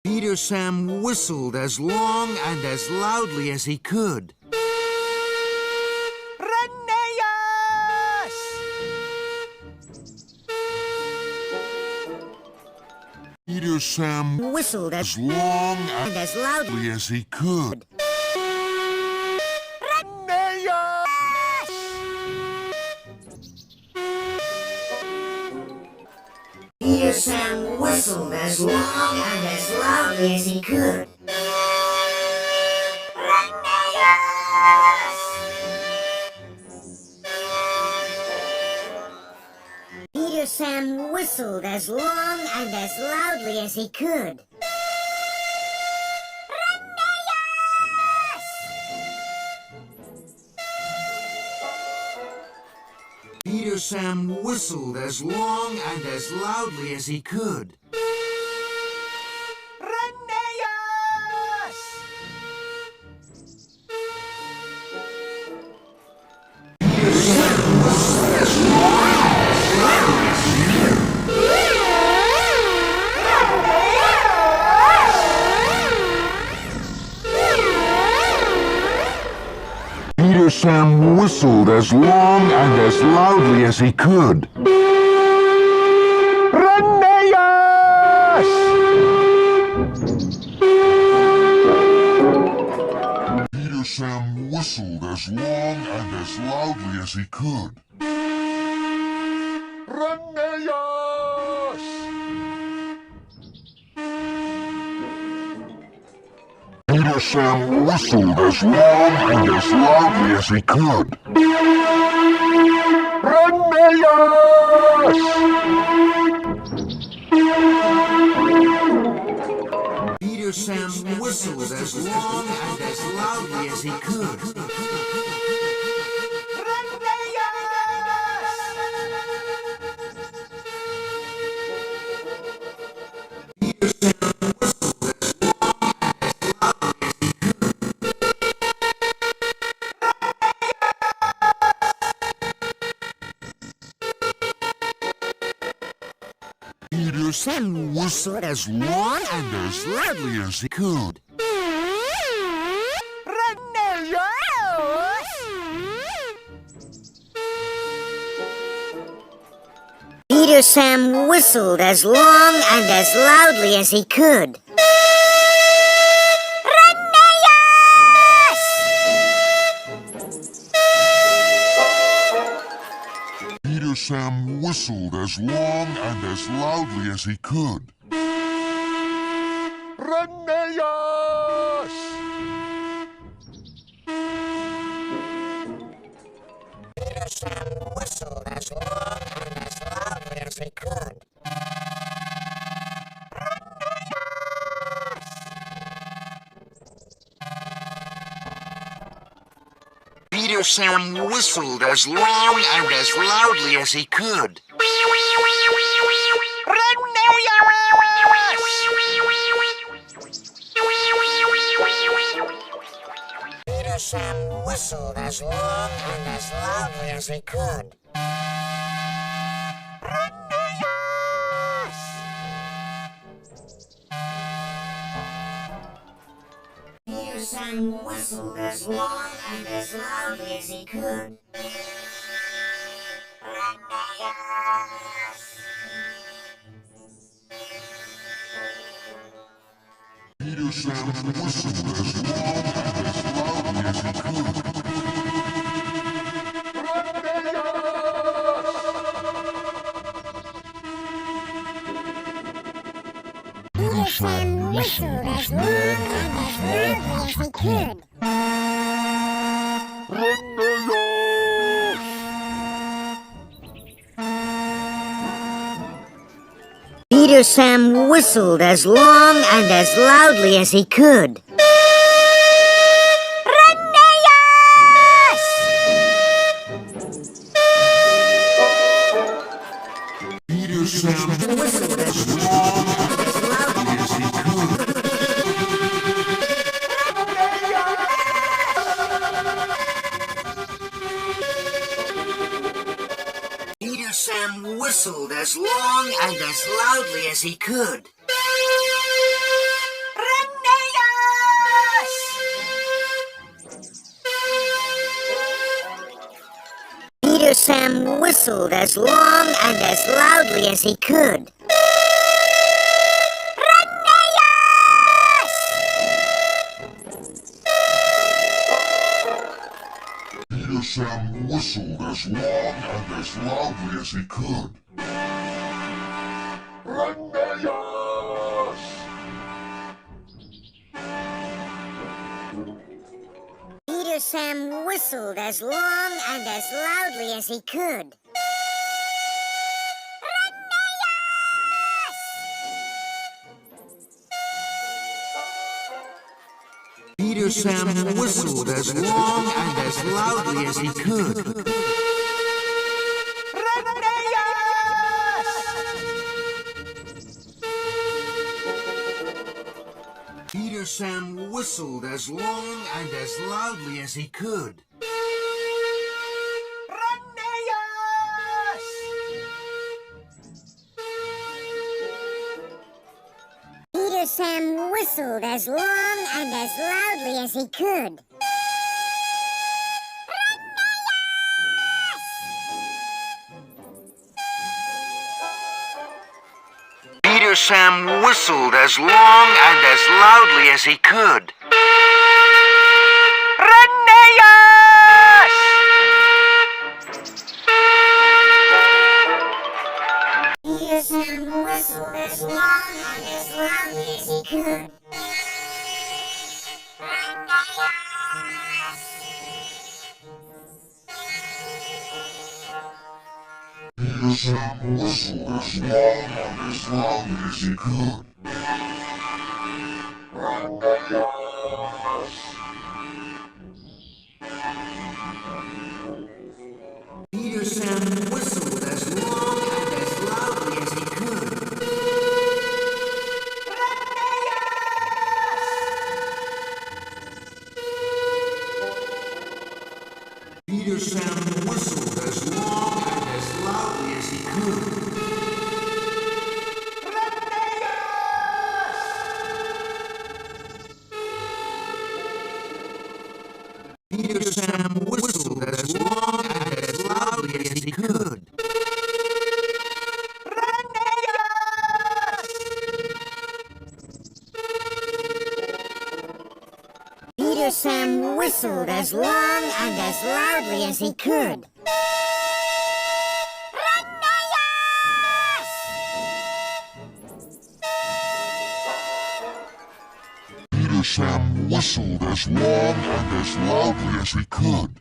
Peter Sam whistled as long and as loudly as he could. Rheneas! Peter Sam Whistled as long and as loudly as he could. Rheneas! Peter Sam whistled as long and as loudly as he could. Peter Sam whistled as long and as loudly as he could. Peter Sam whistled as long and as loudly as he could. Rheneas! Peter Sam whistled as long and as loudly as he could. Rheneas! Peter Sam whistled as long and as loudly as he could. Rheneas! Peter Sam whistled as long and as loudly as he could. Rheneas! Peter Sam whistled as long and as loudly as he could. Peter Sam whistled as long and as loudly as he could. Peter Sam whistled as long and as loudly as he could. Peter Sam whistled as long and as loudly as he could. Rheneas! Peter Sam whistled as long and as loudly as he could. Peter Sam whistled as long and as loudly as he could. Peter Sam whistled as long and as loudly as he could. Peter Sam whistled as long and as loudly as he could. Peter Sam whistled as long and as loudly as he could. Peter Sam whistled as long and as loudly as he could. Peter Sam whistled as long and as loudly as he could. Peter Sam whistled as long and as loudly as he could. Peter Sam whistled as long and as loudly as he could. Sam whistled as long and as loudly as he could. Peter Sam whistled as long and as loudly as he could. Randayas! Peter Sam whistled as long and as loudly as he could. Peter Sam whistled as long and as loudly as he could. Peter Sam whistled as long and as loudly as he could. Peter Sam whistled as long and as loudly as he could. Peter Sam whistled as long and as loudly as he could. Peter Sam whistled as long and as loudly as he could. Peter Sam whistled as long and as loudly as he could. Randayas! Peter Sam whistled as long and as loudly as he could. Peter Sam whistled as long and as loudly as he could. Peter Sam whistled as long and as loudly as he could. Peter Sam whistled as long and as loudly as he could. Peter Sam whistled as long and as loudly as he could.